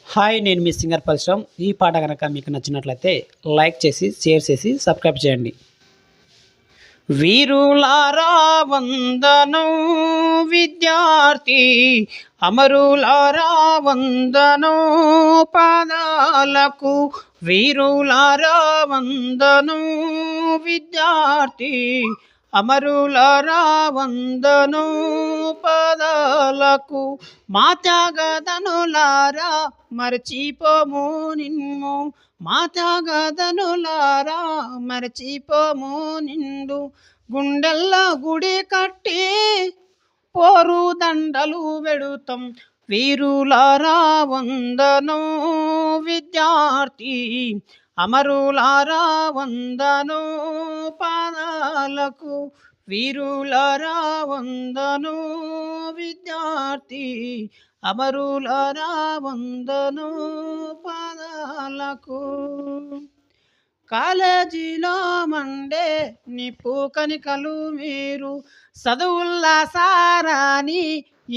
Hi, నేను మీ singer పరిశ్రమ్. ఈ పాట కనుక మీకు నచ్చినట్లయితే లైక్ చేసి, షేర్ చేసి, సబ్స్క్రైబ్ చేయండి. వీరులారా వందనం విద్యార్థి, అమరులారా వందనం పాదాలకు. వీరులారా వందనం విద్యార్థి, అమరులారా వందనం పాదాలకు. మా త్యాగదనులారా మరచిపోము నిన్ను, మా త్యాగదనులారా మరచిపోము నిండు. గుండెల్లో గుడి కట్టి పోరు దండలు వెడుతాం. వీరులారా వందనం విద్యార్థి, అమరులారా వందనం పాదాలకు. వీరులారా వందనం విద్యార్థి, అమరులారా వందనం పాదాలకు. కాలేజీలో మండే నిప్పు కనికలు మీరు, చదువుల్లా సారాని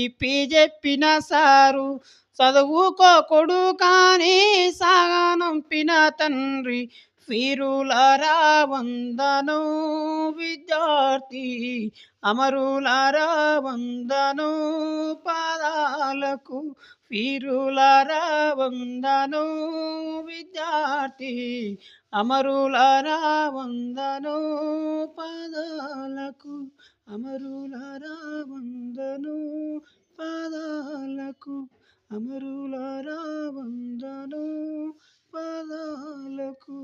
ఇప్పి చెప్పిన సారు. చదువుకోకొడు కానీ సాగనంపిన తండ్రి. వీరులారా వందనం విద్యార్థి, అమరులారా వందనం పాదాలకు. వీరులారా వందనం విద్యార్థి, అమరులారా వందనం పాదాలకు. అమరులారా వందనం పాదాలకు. అమరులారా వందనం పాదాలకు.